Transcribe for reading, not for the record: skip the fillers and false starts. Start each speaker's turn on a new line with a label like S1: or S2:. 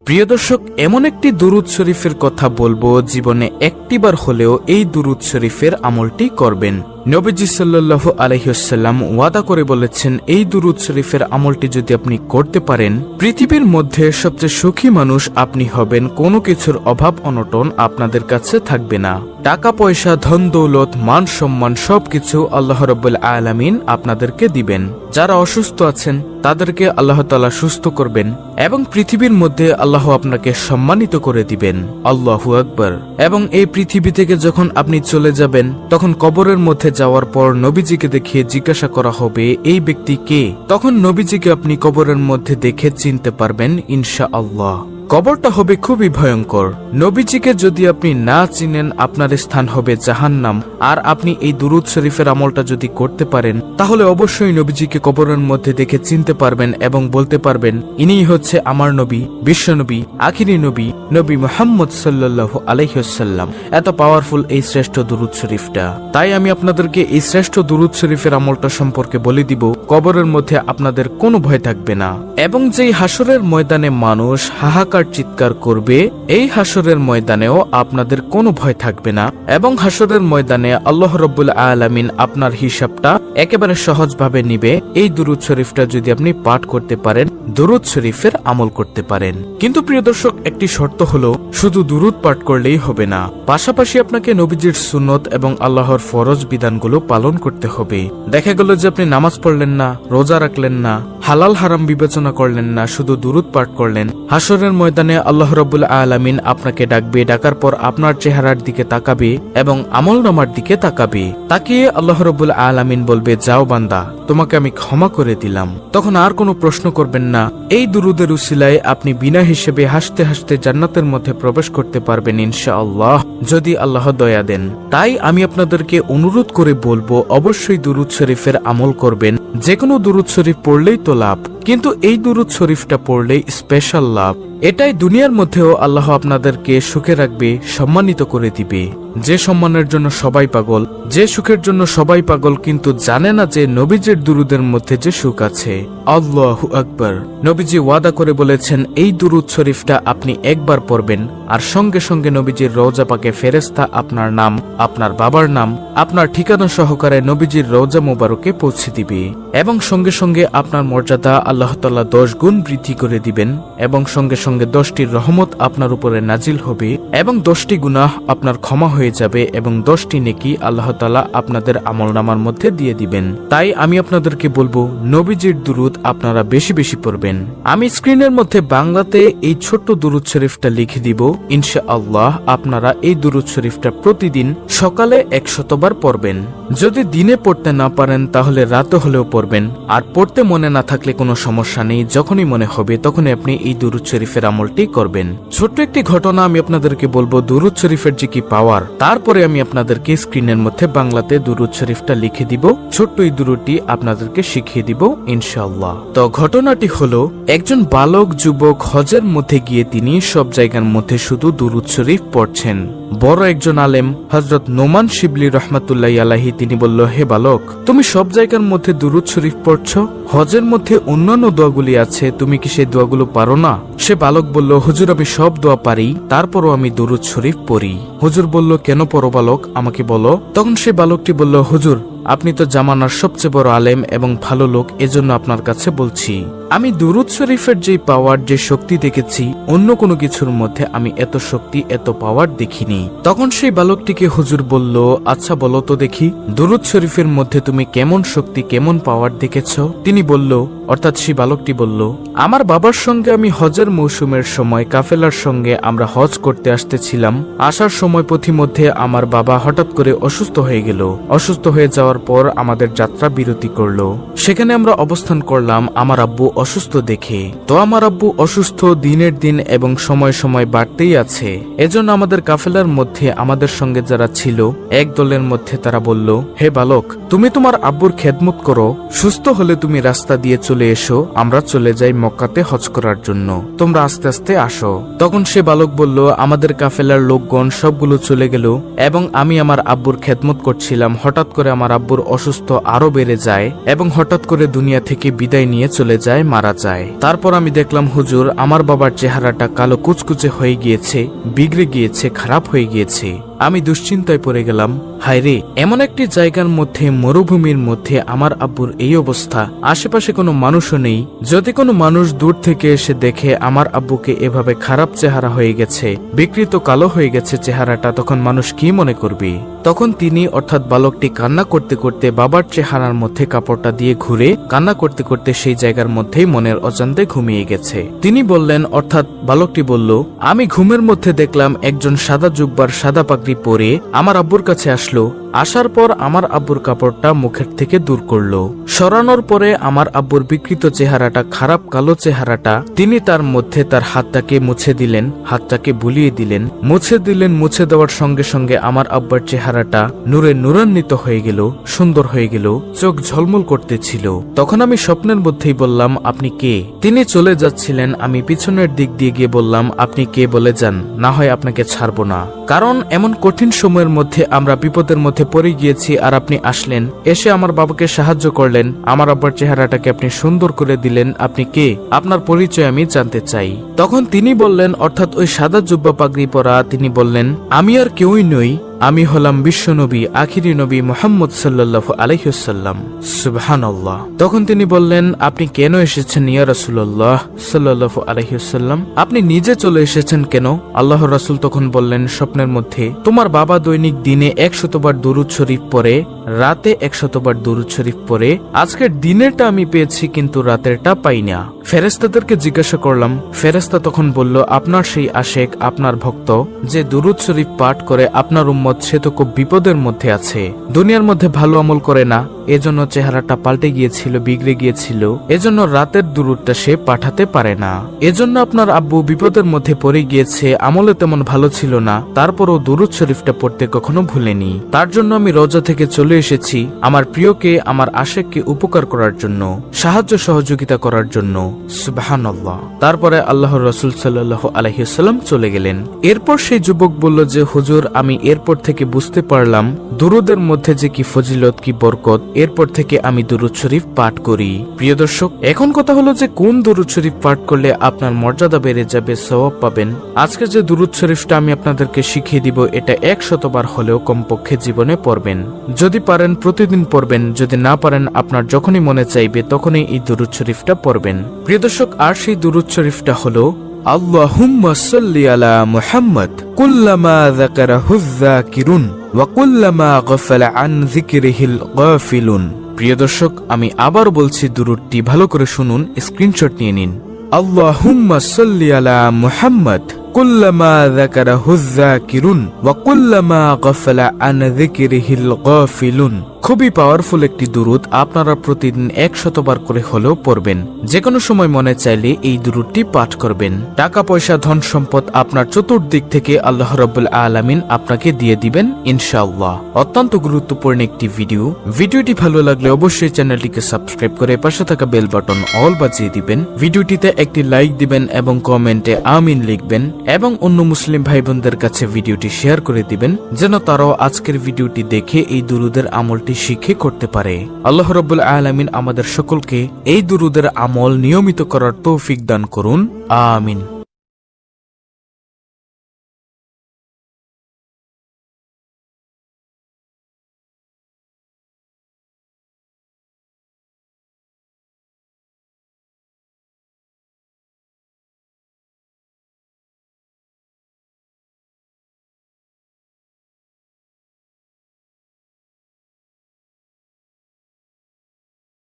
S1: প্রিয় দর্শক, এমন একটি দুরূদ শরীফের কথা বলবো, জীবনে একটিবার হলেও এই দুরূদ শরীফের আমলটি করবেন। নবীজি সাল্লাল্লাহু আলাইহি ওয়াসাল্লাম ওয়াদা করে বলেছেন, এই দুরূদ শরীফের আমলটি যদি আপনি করতে পারেন, পৃথিবীর মধ্যে সবচেয়ে সুখী মানুষ আপনি হবেন। কোনো কিছুর অভাব অনটন আপনাদের কাছে থাকবে না। টাকা পয়সা, ধন দৌলত, মান সম্মান সবকিছু আল্লাহ রাব্বুল আলামিন আপনাদেরকে দিবেন। যারা অসুস্থ আছেন তাদেরকে আল্লাহ তাআলা সুস্থ করবেন এবং পৃথিবীর মধ্যে আল্লাহ আপনাকে সম্মানিত করে দিবেন। আল্লাহু আকবার। এবং এই পৃথিবী থেকে যখন আপনি চলে যাবেন, তখন কবরের মধ্যে যাওয়ার পর নবীজিকে দেখিয়ে জিজ্ঞাসা করা হবে, এই ব্যক্তি কে? তখন নবীজিকে আপনি কবরের মধ্যে দেখে চিনতে পারবেন ইনশাআল্লাহ। কবরটা হবে খুবই ভয়ঙ্কর। নবীজিকে যদি আপনি না চিনেন, আপনার স্থান হবে জাহান্নাম। আর আপনি এই দুরূদ শরীফের আমলটা যদি করতে পারেন, তাহলে অবশ্যই নবীজিকে কবরের মধ্যে দেখে চিনতে পারবেন এবং বলতে পারবেন, ইনিই হচ্ছে আমার নবী, বিশ্বনবী, আখিরি নবী, নবী মুহাম্মদ সাল্লাল্লাহু আলাইহি ওয়াসাল্লাম। এত পাওয়ারফুল এই শ্রেষ্ঠ দুরূদ শরীফটা। তাই আমি আপনাদেরকে এই শ্রেষ্ঠ দুরূদ শরীফের আমলটা সম্পর্কে বলে দিব। কবরের মধ্যে আপনাদের কোনো ভয় থাকবে না। এবং যেই হাসরের ময়দানে মানুষ হাহাকার চিৎকার করবে, এই হাসরের ময়দানেও আপনাদের কোনো ভয় থাকবে না। এবং হাসরের ময়দানে আল্লাহ রাব্বুল আলামিন আপনার হিসাবটা একেবারে সহজভাবে নিবে, এই দুরূদ শরীফটা যদি আপনি পাঠ করতে পারেন, দুরূদ শরীফের আমল করতে পারেন। কিন্তু প্রিয় দর্শক, একটি শর্ত হলো, শুধু দুরূদ পাঠ করলেই হবে না, পাশাপাশি আপনাকে নবীজির সুন্নত এবং আল্লাহর ফরজ বিধানগুলো পালন করতে হবে। দেখা গেল যে আপনি নামাজ পড়লেন না, রোজা রাখলেন না, হালাল হারাম বিবেচনা করলেন না, শুধু দুরূদ পাঠ করলেন। হাসরের ময়দানে আল্লাহ রাব্বুল আলামিন আপনাকে ডাকবে। ডাকার পর আপনার চেহারার দিকে তাকাবে এবং আমলনামার দিকে তাকাবে। তাকিয়ে আল্লাহ রাব্বুল আলামিন বলবে, যাও বান্দা, তোমাকে আমি ক্ষমা করে দিলাম। তখন আর কোনো প্রশ্ন করবেন না। এই দুরূদের উসিলায় আপনি বিনা হিসেবে হাসতে হাসতে জান্নাতের মধ্যে প্রবেশ করতে পারবেন ইনশাআল্লাহ, যদি আল্লাহ দয়া দেন। তাই আমি আপনাদেরকে অনুরোধ করে বলবো, অবশ্যই দুরূদ শরীফের আমল করবেন। যে কোনো দুরূদ শরীফ পড়লেই তো লাভ, কিন্তু এই দুরূদ শরীফটা পড়লেই স্পেশাল লাভ। এটাই দুনিয়ার মধ্যেও আল্লাহ আপনাদেরকে সুখে রাখবে, সম্মানিত করে দিবে। যে সম্মানের জন্য সবাই পাগল, যে সুখের জন্য সবাই পাগল, কিন্তু জানে না যে নবীজির দুরূদের মধ্যে যে সুখ আছে। আল্লাহু আকবার। নবীজি ওয়াদা করে বলেছেন, এই দুরূদ শরীফটা আপনি একবার পড়বেন আর সঙ্গে সঙ্গে নবীজির রওজা পাকে ফেরেশতা আপনার নাম, আপনার বাবার নাম, আপনার ঠিকানা সহকারে নবীজির রওজা মোবারকে পৌঁছে দিবে। এবং সঙ্গে সঙ্গে আপনার মর্যাদা আল্লাহ তাআলা 10 গুণ বৃদ্ধি করে দিবেন। এবং সঙ্গে সঙ্গে 10টি রহমত আপনার উপরে নাজিল হবে এবং 10টি গুনাহ আপনার ক্ষমা হয়ে যাবে এবং 10টি নেকি আল্লাহ তাআলা আপনাদের আমলনামার মধ্যে দিয়ে দিবেন। তাই আমি আপনাদেরকে বলবো, নবীজির দুরূদ আপনারা বেশি বেশি পড়বেন। আমি স্ক্রিনের মধ্যে বাংলাতে এই ছোট্ট দুরূদ শরীফটা লিখে দিব। ইনশাআল্লাহ আপনারা এই দুরূদ শরীফটা প্রতিদিন সকালে 100 বার পড়বেন। যদি দিনে পড়তে না পারেন তাহলে রাতে হলেও পড়বেন। আর পড়তে মনে না থাকলে কোনো সমস্যা নেই, যখনই মনে হবে তখনই আপনি এই দুরূদ শরীফের আমলটি করবেন। ছোট্ট একটি ঘটনা আমি আপনাদেরকে বলবো, দুরূদ শরীফের যে কি পাওয়ার। তারপরে আমি আপনাদেরকে স্ক্রিনের মধ্যে বাংলাতে দুরূদ শরীফটা লিখে দিব। ছোট্ট এই দুরূদটি আপনাদেরকে শিখিয়ে দিব ইনশাআল্লাহ। তো ঘটনাটি হলো, একজন বালক যুবক হজের মধ্যে গিয়ে তিনি সব জায়গার মধ্যে শুধু দুরূদ শরীফ পড়ছেন। বড় একজন আলেম হযরত নোমান শিবলি রাহমাতুল্লাহি আলাইহি তিনি বলল, হে বালক, তুমি সব জায়গার মধ্যে দুরূদ শরীফ পড়ছো, হজের মধ্যে অন্যান্য দোয়াগুলি আছে, তুমি কি সেই দোয়াগুলো পারো না? সে বালক বলল, হুজুর আমি সব দোয়া পারি, তারপরও আমি দুরূদ শরীফ পড়ি। হুজুর বলল, কেন পড়ো বালক, আমাকে বলো। তখন সে বালকটি বলল, হুজুর আপনি তো জামানার সবচেয়ে বড় আলেম এবং ভালো লোক, এজন্য আপনার কাছে বলছি, আমি দুরূদ শরীফের যে পাওয়ার, যে শক্তি দেখেছি, অন্য কোনো কিছুর মধ্যে আমি এত শক্তি, এত পাওয়ার দেখিনি। তখন সেই বালকটিকে হুজুর বলল, আচ্ছা বলো তো দেখি, দুরূদ শরীফের মধ্যে তুমি কেমন শক্তি, কেমন পাওয়ার দেখেছ? তিনি বলল, অর্থাৎ সেই বালকটি বলল, আমার বাবার সঙ্গে আমি হজের মৌসুমের সময় কাফেলার সঙ্গে আমরা হজ করতে আসতেছিলাম। আসার সময় পথিমধ্যে আমার বাবা হঠাৎ করে অসুস্থ হয়ে গেল। অসুস্থ হয়ে যাওয়ার পর আমাদের যাত্রা বিরতি করলো। সেখানে আমরা অবস্থান করলাম আমার আব্বু অসুস্থ দেখে। তো আমার আব্বু অসুস্থ দিনের দিন এবং সময় সময় বাড়তেই আছে। এজন্য আমাদের কাফেলার মধ্যে আমাদের সঙ্গে যারা ছিল এক দলের মধ্যে তারা বলল, হে বালক, তুমি তোমার আব্বুর খেদমত করো, সুস্থ হলে তুমি রাস্তা দিয়ে চলে চলে এসো, আমরা চলে যাই মক্কাতে হজ করার জন্য, তোমরা আস্তে আস্তে আসো। তখন সে বালক বলল, আমাদের কাফেলার লোকগণ সবগুলো চলে গেল এবং আমি আমার আব্বুর খেদমত করছিলাম। হঠাৎ করে আমার আব্বুর অসুস্থ আরো বেড়ে যায় এবং হঠাৎ করে দুনিয়া থেকে বিদায় নিয়ে চলে যায়, মারা যায়। তারপর আমি দেখলাম হুজুর, আমার বাবার চেহারাটা কালো কুচকুচে হয়ে গিয়েছে, বিগড়ে গিয়েছে, খারাপ হয়ে গিয়েছে। আমি দুশ্চিন্তায় পড়ে গেলাম, হায়রে, এমন একটি জায়গার মধ্যে, মরুভূমির মধ্যে আমার আব্বুর এই অবস্থা, আশেপাশে কোনো মানুষও নেই। যদি কোনো মানুষ দূর থেকে এসে দেখে আমার আব্বুকে এভাবে খারাপ চেহারা হয়ে গেছে, বিকৃত কালো হয়ে গেছে চেহারাটা, তখন মানুষ কি মনে করবে? তখন তিনি অর্থাৎ বালকটি কান্না করতে করতে বাবার চেহারার মধ্যে কাপড়টা দিয়ে ঘুরে কান্না করতে করতে সেই জায়গার মধ্যেই মনের অজান্তে ঘুমিয়ে গেছে। তিনি বললেন, অর্থাৎ বালকটি বলল, আমি ঘুমের মধ্যে দেখলাম একজন সাদা জুব্বার সাদা পাগড়ি পরে আমার আব্বুর কাছে আসলো। আসার পর আমার আব্বুর কাপড়টা মুখের থেকে দূর করলো। সরানোর পরে আমার আব্বুর বিকৃত চেহারাটা, খারাপ কালো চেহারাটা, তিনি তার মধ্যে তার হাতটাকে মুছে দিলেন, হাতটাকে বুলিয়ে দিলেন, মুছে দেওয়ার সঙ্গে সঙ্গে আমার আব্বার চেহারাটা নূরে নূরান্বিত হয়ে গেল, সুন্দর হয়ে গেল, চোখ ঝলমল করতেছিল। তখন আমি স্বপ্নের মধ্যেই বললাম, আপনি কে? তিনি চলে যাচ্ছিলেন। আমি পিছনের দিক দিয়ে গিয়ে বললাম, আপনি কে বলে যান, না হয় আপনাকে ছাড়বো না। কারণ এমন কঠিন সময়ের মধ্যে আমরা বিপদের মধ্যে পড়ে গিয়েছি, আর আপনি আসলেন, এসে আমার বাবাকে সাহায্য করলেন, আমার আব্বার চেহারাটাকে আপনি সুন্দর করে দিলেন। আপনি কে? আপনার পরিচয় আমি জানতে চাই। তখন তিনি বললেন, অর্থাৎ ওই সাদা জুব্বা পাগড়ি পরা তিনি বললেন, আমি আর কেউই নই, আমি হলাম বিশ্বনবী, আখিরি নবী মুহাম্মদ সাল্লাল্লাহু আলাইহি ওয়াসাল্লাম। সুবহানাল্লাহ। তখন তিনি বললেন, আপনি কেন এসেছেন ইয়া রাসূলুল্লাহ সাল্লাল্লাহু আলাইহি ওয়াসাল্লাম? আপনি নিজে চলে এসেছেন কেন? আল্লাহর রাসূল তখন বললেন স্বপ্নের মধ্যে, তোমার বাবা দৈনিক দিনে 100 বার দুরূদ শরীফ পড়ে, রাতে 100 বার দুরূদ শরীফ পড়ে। আজকের দিনেরটা আমি পেয়েছি কিন্তু রাতেরটা পাই না। ফেরেশতাদেরকে জিজ্ঞাসা করলাম। ফেরেশতা তখন বলল, আপনার সেই আশেক, আপনার ভক্ত যে দুরূদ শরীফ পাঠ করে, আপনার উম্মত সে তো খুব বিপদের মধ্যে আছে, দুনিয়ার মধ্যে ভালো আমল করে না, এজন্য চেহারাটা পাল্টে গিয়েছিল, বিগড়ে গিয়েছিল, এজন্য রাতের দুরূদটা সে পাঠাতে পারে না। এজন্য আপনার আব্বু বিপদের মধ্যে পড়ে গিয়েছে, আমলে তেমন ভালো ছিল না, তারপরও দুরূদ শরীফটা পড়তে কখনো ভুলেনি। তার জন্য আমি রওজা থেকে চলে এসেছি আমার প্রিয়কে, আমার আশেককে উপকার করার জন্য, সাহায্য সহযোগিতা করার জন্য। সুবহানাল্লাহ। তারপরে আল্লাহর রাসূল সাল্লাল্লাহু আলাইহি ওয়াসাল্লাম চলে গেলেন। এরপর সেই যুবক বলল যে, হুজুর, আমি এরপর থেকে বুঝতে পারলাম দুরূদের মধ্যে যে কি ফজিলত, কি বরকত। এরপর থেকে আমি দুরূদ শরীফ পাঠ করি। প্রিয় দর্শক, এখন কথা হলো যে কোন দুরূদ শরীফ পাঠ করলে আপনার মর্যাদা বেড়ে যাবে, সওয়াব পাবেন। আজকে যে দুরূদ শরীফটা আমি আপনাদেরকে শিখিয়ে দিব, এটা 100 বার হলেও কমপক্ষে জীবনে পড়বেন। যদি পারেন প্রতিদিন পড়বেন, যদি না পারেন আপনার যখনই মনে চাইবে তখনই এই দুরূদ শরীফটা পড়বেন। প্রিয় দর্শক, আর সেই দুরূদ শরীফটা হলো, আল্লাহুম্মা সাল্লি আলা মুহাম্মদ কুল্লামা যাকারাহু যাকিরুন ওয়া কুল্লামা গাফালা আন যিকরিহিল গাফিলুন। প্রিয় দর্শক, আমি আবার বলছি, দুরূদটি ভালো করে শুনুন, স্ক্রিনশট নিয়ে নিন। আল্লাহুম্মা সাল্লি আলা মুহাম্মদ কুল্লামা যাকারাহু যাকিরুন ওয়া কুল্লামা গাফালা আন যিকরিহিল গাফিলুন। খুবই পাওয়ারফুল একটি দুরূদ, আপনারা প্রতিদিন 100 বার করে হলেও পড়বেন। যে কোনো সময় মনে চাইলে এই দুরূদটি পাঠ করবেন। টাকা পয়সা, ধন সম্পদ আপনার চতুর্দিক থেকে আল্লাহ রাব্বুল আলামিন আপনাকে দিয়ে দিবেন ইনশাআল্লাহ। অত্যন্ত গুরুত্বপূর্ণ একটি ভিডিওটি ভালো লাগলে অবশ্যই চ্যানেলটিকে সাবস্ক্রাইব করে পাশে থাকা বেল বাটন অল বাজিয়ে দিবেন। ভিডিওটিতে একটি লাইক দিবেন এবং কমেন্টে আমিন লিখবেন এবং অন্য মুসলিম ভাই বোনদের কাছে ভিডিওটি শেয়ার করে দিবেন, যেন তারাও আজকের ভিডিওটি দেখে এই দুরূদের আমলটি শিখে করতে পারে। আল্লাহ রাব্বুল আলামিন আমাদের সকলকে এই দুরূদের আমল নিয়মিত করার তৌফিক দান করুন। আমিন।